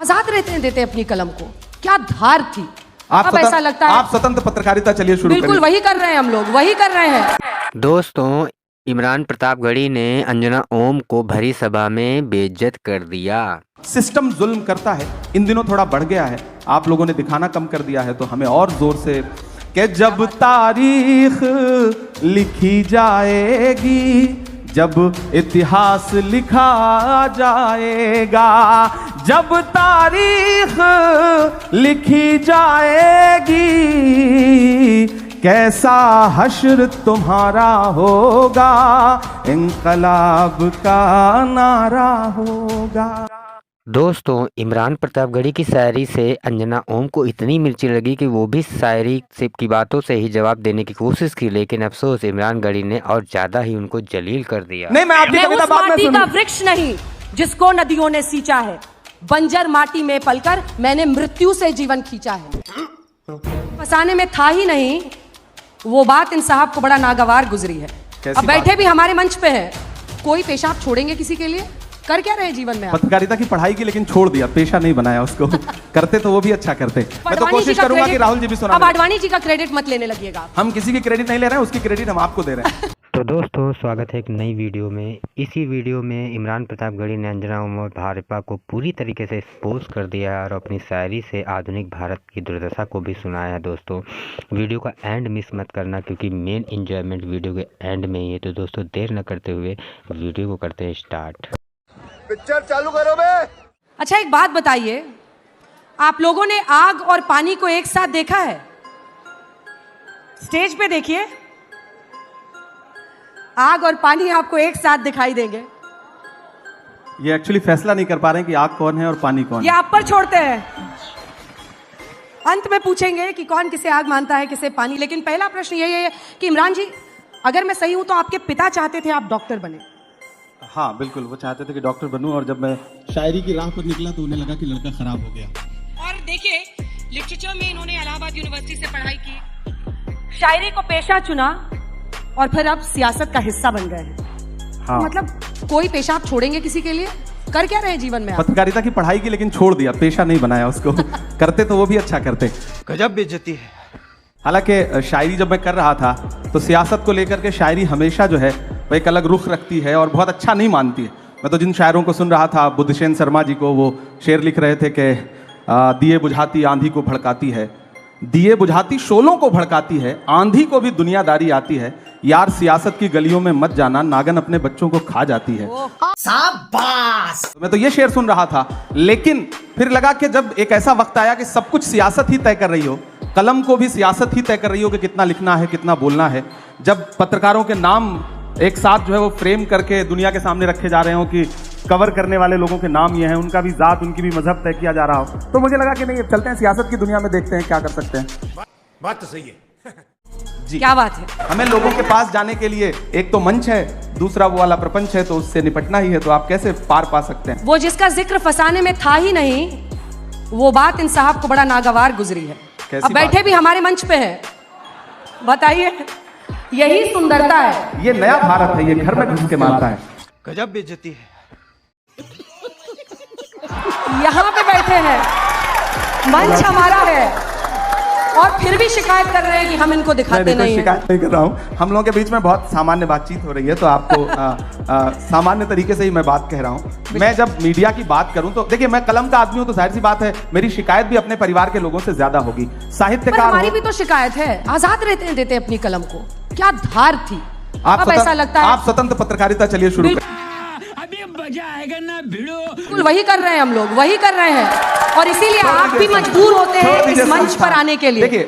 आजाद देते अपनी कलम को, क्या धार थी। अब ऐसा लगता है आप स्वतंत्र पत्रकारिता चलिए शुरू बिल्कुल वही कर रहे हैं, हम लोग वही कर रहे हैं। दोस्तों, इमरान प्रतापगढ़ी ने अंजना ओम को भरी सभा में बेइज्जत कर दिया। सिस्टम जुल्म करता है, इन दिनों थोड़ा बढ़ गया है, आप लोगों ने दिखाना कम कर दिया है, तो हमें और जोर से कि जब तारीख लिखी जाएगी, जब इतिहास लिखा जाएगा, जब तारीख लिखी जाएगी, कैसा हश्र तुम्हारा होगा, इंकलाब का नारा होगा। दोस्तों, इमरान प्रतापगढ़ी की शायरी से अंजना ओम को इतनी मिर्ची लगी कि वो भी शायरी से की बातों से ही जवाब देने की कोशिश की, लेकिन अफसोस इमरान गढ़ी ने और ज्यादा ही उनको जलील कर दिया। नहीं, मैं आपकी कविता बाद में माटी सुनूं। का वृक्ष नहीं जिसको नदियों ने सींचा है, बंजर माटी में पलकर मैंने मृत्यु से जीवन खींचा है। फसाने में था ही नहीं, वो बात इन साहब को बड़ा नागवार गुजरी है। अब बैठे भी हमारे मंच पे है, कोई पेशाब छोड़ेंगे किसी के लिए? कर क्या रहे जीवन में? पत्रकारिता की पढ़ाई की, लेकिन छोड़ दिया, पेशा नहीं बनाया उसको। करते तो वो भी अच्छा करते। मैं तो कोशिश करूंगा कि राहुल जी भी सुना। अब आडवाणी जी का क्रेडिट मत लेने लगिएगा। हम किसी की क्रेडिट नहीं ले रहे हैं, उसकी क्रेडिट हम आपको दे रहे हैं। तो दोस्तों, स्वागत है एक नई वीडियो में। इसी वीडियो में इमरान प्रतापगढ़ी ने अंजना ओम और भाजपा को पूरी तरीके से एक्सपोज कर दिया है और अपनी शायरी से आधुनिक भारत की दुर्दशा को भी सुनाया है। दोस्तों, वीडियो का एंड मिस मत करना, क्योंकि मेन एंजॉयमेंट वीडियो के एंड में ही है। तो दोस्तों, देर न करते हुए वीडियो को करते हैं स्टार्ट। पिक्चर चालू करो बे। अच्छा, एक बात बताइए, आप लोगों ने आग और पानी को एक साथ देखा है? स्टेज पे देखिए, आग और पानी आपको एक साथ दिखाई देंगे। ये एक्चुअली फैसला नहीं कर पा रहे हैं कि आग कौन है और पानी कौन ये है। आप पर छोड़ते हैं, अंत में पूछेंगे कि कौन किसे आग मानता है, किसे पानी। लेकिन पहला प्रश्न यही है कि इमरान जी, अगर मैं सही हूं तो आपके पिता चाहते थे आप डॉक्टर बने। हाँ बिल्कुल, वो चाहते थे कि डॉक्टर बनूं, और जब मैं शायरी की राह पर निकला तो उन्हें लगा कि लड़का खराब हो गया। और देखिए, लिटरेचर में इन्होंने इलाहाबाद यूनिवर्सिटी से पढ़ाई की, शायरी को पेशा चुना और फिर अब सियासत का हिस्सा बन गए हैं। हाँ। मतलब कोई पेशा आप छोड़ेंगे किसी के लिए? कर क्या रहे जीवन में आप? पत्रकारिता की पढ़ाई की, लेकिन छोड़ दिया, पेशा नहीं बनाया उसको। करते तो वो भी अच्छा करते। गजब बेइज्जती है। हालांकि शायरी जब मैं कर रहा था तो सियासत को लेकर के शायरी हमेशा जो है वो एक अलग रुख रखती है और बहुत अच्छा नहीं मानती है। मैं तो जिन शायरों को सुन रहा था, बुद्धसेन शर्मा जी को, वो शेर लिख रहे थे कि दिए बुझाती आंधी को भड़काती है, दिए बुझाती शोलों को भड़काती है, आंधी को भी दुनियादारी आती है, यार सियासत की गलियों में मत जाना, नागन अपने बच्चों को खा जाती है। शाबाश! मैं तो ये शेर सुन रहा था, लेकिन फिर लगा कि जब एक ऐसा वक्त आया कि सब कुछ सियासत ही तय कर रही हो, कलम को भी सियासत ही तय कर रही हो कि कितना लिखना है, कितना बोलना है, जब पत्रकारों के नाम एक साथ जो है वो फ्रेम करके दुनिया के सामने रखे जा रहे हो कि कवर करने वाले लोगों के नाम ये हैं, उनका भी जात, उनकी भी मजहब तय किया जा रहा हो, तो मुझे लगा कि नहीं, चलते हैं सियासत की दुनिया में, देखते हैं क्या कर सकते हैं। बात तो सही है। जी, क्या बात है। हमें लोगों के पास जाने के लिए एक तो मंच है, दूसरा वो वाला प्रपंच है, तो उससे निपटना ही है। तो आप कैसे पार पा सकते हैं? वो जिसका जिक्र फसाने में था ही नहीं, वो बात इन साहब को बड़ा नागवार गुजरी है। अब बैठे भी हमारे मंच पे है, बताइए, यही सुंदरता है। ये नया भारत है, ये घर में घुस के मारता है। गजब बेइज्जती है। यहाँ पे बैठे हैं, मंच हमारा है, और फिर भी शिकायत कर रहे हैं कि हम इनको दिखाते नहीं हैं। शिकायत नहीं कर रहा हूँ, हम लोगों के बीच में बहुत सामान्य बातचीत हो रही है, तो आपको सामान्य तरीके से ही मैं बात कह रहा हूँ। मैं जब मीडिया की बात करूं तो देखिए, मैं कलम का आदमी हूं, तो जाहिर सी बात है मेरी शिकायत भी अपने परिवार के लोगों से ज्यादा होगी। साहित्यकार हमारी भी तो शिकायत है, आजाद देते अपनी कलम को, क्या धार थी। अब ऐसा लगता है आप स्वतंत्र पत्रकारिता चलिए शुरू करें। अभी मजा आएगा ना भिड़ो। बिल्कुल वही कर रहे हैं, हम लोग वही कर रहे हैं, और इसीलिए आप भी मजबूर होते हैं इस मंच पर आने के लिए। देखिए,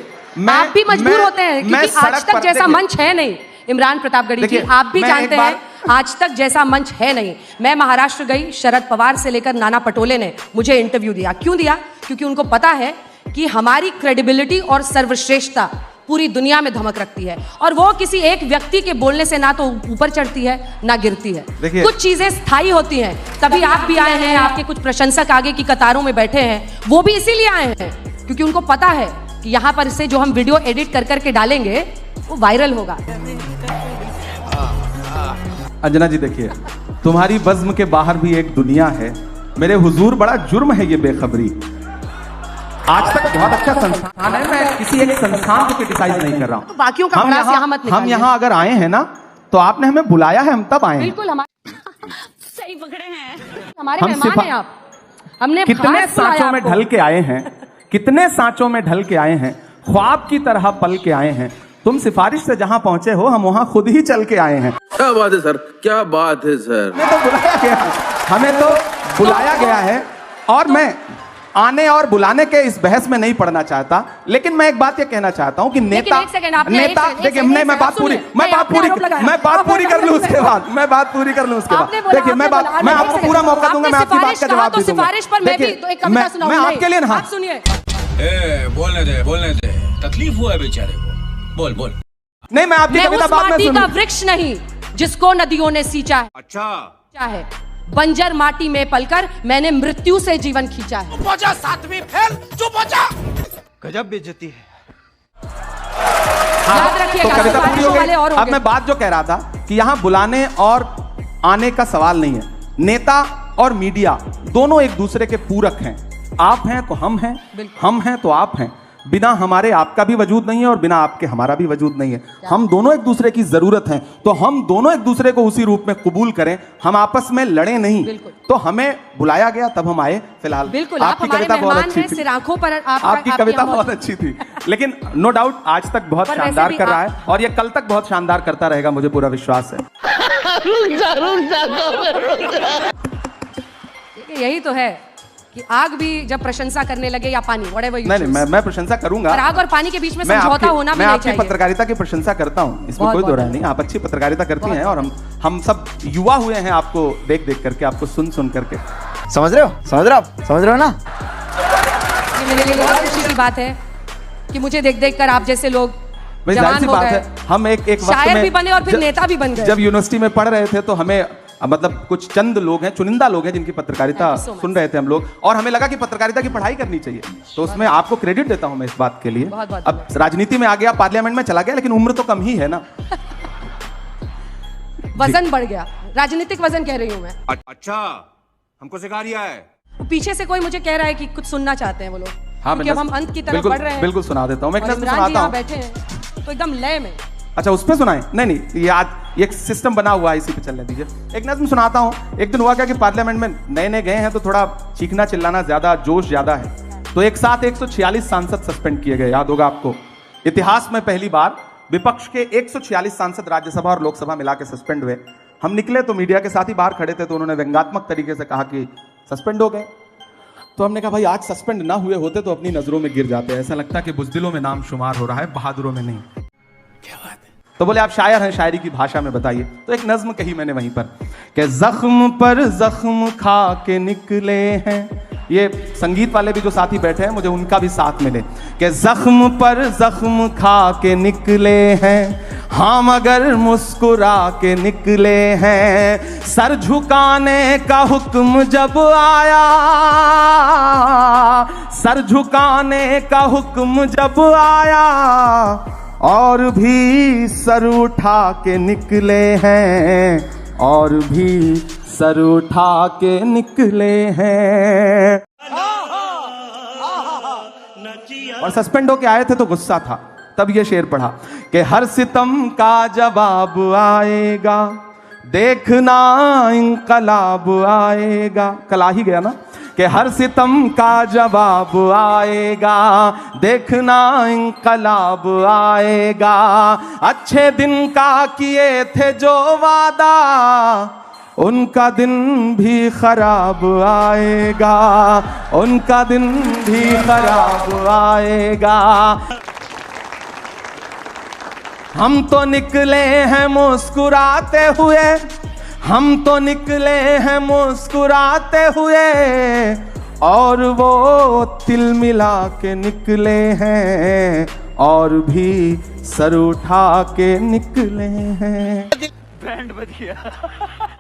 आप भी मजबूर होते हैं, क्योंकि आज तक जैसा मंच है नहीं। इमरान प्रतापगढ़ी जी, आप भी जानते हैं, आज तक जैसा मंच है नहीं। मैं महाराष्ट्र गई, शरद पवार से लेकर नाना पटोले ने मुझे इंटरव्यू दिया। क्यों दिया? क्योंकि उनको पता है कि हमारी क्रेडिबिलिटी और सर्वश्रेष्ठता पूरी दुनिया में धमक रखती है, और वो किसी एक व्यक्ति के बोलने से ना तो ऊपर चढ़ती है ना गिरती है। कुछ चीजें स्थायी होती हैं। तभी आप भी आए हैं, आपके कुछ प्रशंसक आगे की कतारों में बैठे हैं, वो भी इसीलिए आए हैं क्योंकि उनको पता है कि यहाँ पर से जो हम वीडियो एडिट कर करके डालेंगे वो वायरल होगा। अंजना जी देखिए, तुम्हारी बज़्म के बाहर भी एक दुनिया है, मेरे हुजूर बड़ा जुर्म है ये बेखबरी। आज तक बहुत अच्छा संस्थान है, मैं किसी एक संस्थान को क्रिटिसाइज नहीं कर रहा हूँ। बाकियों का भड़ास यहाँ मत हम निकालिए। यहाँ अगर आए हैं ना तो आपने हमें बुलाया है, हम तब आए हैं। बिल्कुल सही पकड़े हैं। हमारे हम मेहमान हैं आप। हमने कितने खास बुलाया सांचों में आपको। ढल के आए हैं, कितने सांचों में ढल के आए हैं, ख्वाब की तरह पल के आए हैं। तुम सिफारिश से जहां पहुंचे हो, हम वहां खुद ही चल के आए हैं। क्या बात है सर, क्या बात है सर। हमें तो बुलाया गया है और मैं आने और बुलाने के इस बहस में नहीं पड़ना चाहता, लेकिन मैं एक बात ये कहना चाहता हूं कि नेता देखिए, मैं बात पूरी कर लूं उसके बाद, मैं देखिए, मैं आपको पूरा मौका दूंगा, मैं आपकी बात का जवाब भी दूंगा। सिफारिश पर मैं भी तो एक कविता सुनाऊंगा। मैं आपके लिए ना, आप सुनिए। बोलने दे, तकलीफ हुआ है बेचारे को। बोल नहीं, मैं आपकी मैं कविता उस बाद में माटी का सुनूं। वृक्ष नहीं जिसको नदियों ने सींचा है। अच्छा है बंजर माटी में पलकर मैंने मृत्यु से जीवन खींचा है। गजब बेइज्जती है। याद रखिएगा, तो कविता पूरी हो सिफारिशों वाले और गई। होंगे। अब मैं बात जो कह रहा था कि यहाँ बुलाने और आने का सवाल नहीं है। नेता और मीडिया दोनों एक दूसरे के पूरक हैं। आप हैं तो हम हैं, हम हैं तो आप हैं। बिना हमारे आपका भी वजूद नहीं है और बिना आपके हमारा भी वजूद नहीं है। हम दोनों एक दूसरे की जरूरत हैं, तो हम दोनों एक दूसरे को उसी रूप में कबूल करें, हम आपस में लड़े नहीं। तो हमें बुलाया गया तब हम आए। फिलहाल बिल्कुल, आप आपकी हमारे कविता बहुत मेहमान अच्छी हैं, थी, सिर आंखों पर आपकी कविता बहुत अच्छी थी, लेकिन नो डाउट आज तक बहुत पर वैसे शानदार भी कर रहा है और ये कल तक बहुत शानदार करता रहेगा, मुझे पूरा विश्वास है। यही तो है कि आग भी जब प्रशंसा करने लगे या पानी, whatever you नहीं choose। मैं प्रशंसा करूंगा। और आग और पानी के बीच में मैं समझौता होना भी मैं नहीं आपकी चाहिए। पत्रकारिता की प्रशंसा करता हूं, इसमें बहुत कोई दो राय बहुत नहीं। आप अच्छी पत्रकारिता करती हैं और हम सब युवा हुए हैं आपको देख देख करके, आपको सुन करके। समझ रहे हो ना। ये मेरे लिए बहुत खुशी की बात है कि मुझे देख देख कर आप जैसे लोग भाई जाहिर जवान सी हो बात है, गए, हम एक वक्त शायर में भी बने और फिर नेता भी बन गए। जब यूनिवर्सिटी में पढ़ रहे थे तो हमें मतलब कुछ चंद लोग हैं, चुनिंदा लोग हैं जिनकी पत्रकारिता Thank you so much. सुन रहे थे हम लोग, और हमें लगा कि पत्रकारिता की पढ़ाई करनी चाहिए, तो उसमें आपको क्रेडिट देता हूं मैं इस बात के लिए। बहुत बहुत अब राजनीति में आ गया, पार्लियामेंट में चला गया, लेकिन उम्र तो कम ही है ना। वजन बढ़ गया, राजनीतिक वजन कह रही हूँ मैं। अच्छा, हमको सिखा रिया है। पीछे से कोई मुझे कह रहा है कि कुछ सुनना चाहते हैं वो लोग। हाँ, क्योंकि अब हम अंत की तरफ बिल्कुल बढ़ रहे हैं। बिल्कुल सुना देता हूँ मैं, एक और नज़्म इमरान जी सुनाता यहाँ हूँ। बैठे हैं तो एकदम लय में। अच्छा, उस पे सुनाएं? नहीं, ये आज एक सिस्टम बना हुआ है, इसी पे चलने दीजिए। एक नज़्म सुनाता हूँ। एक दिन हुआ क्या कि पार्लियामेंट में नए गए हैं तो थोड़ा चीखना चिल्लाना ज्यादा, जोश ज्यादा है, तो एक साथ 146 सांसद सस्पेंड किए गए। याद होगा आपको, इतिहास में पहली बार विपक्ष के 146 सांसद राज्यसभा और लोकसभा मिला के सस्पेंड हुए। हम निकले तो मीडिया के साथ ही बाहर खड़े थे, तो उन्होंने व्यंग्यात्मक तरीके से कहा कि सस्पेंड हो गए। तो हमने कहा भाई आज सस्पेंड ना हुए होते तो अपनी नजरों में गिर जाते, ऐसा लगता कि बुज़दिलों में नाम शुमार हो रहा है, बहादुरों में नहीं। क्या बात है? तो बोले आप शायर हैं, शायरी की भाषा में बताइए। तो एक नज्म कही मैंने वहीं पर कि जख्म पर जख्म खा के निकले हैं। ये संगीत वाले भी जो साथी बैठे हैं, मुझे उनका भी साथ मिले कि जख्म पर जख्म खा के निकले हैं, हाँ मगर मुस्कुरा के निकले हैं। सर झुकाने का हुक्म जब आया, सर झुकाने का हुक्म जब आया, और भी सर उठा के निकले हैं, और भी सर उठा के निकले हैं। और सस्पेंड होके आए थे तो गुस्सा था, तब ये शेर पढ़ा कि हर सितम का जवाब आएगा, देखना इंकलाब आएगा। कल आ ही गया ना कि हर सितम का जवाब आएगा, देखना इंकलाब आएगा। अच्छे दिन का किए थे जो वादा, उनका दिन भी खराब आएगा, उनका दिन भी खराब आएगा। हम तो निकले हैं मुस्कुराते हुए, हम तो निकले हैं मुस्कुराते हुए, और वो तिल मिला के निकले हैं, और भी सर उठा के निकले हैं। बैंड बज गया।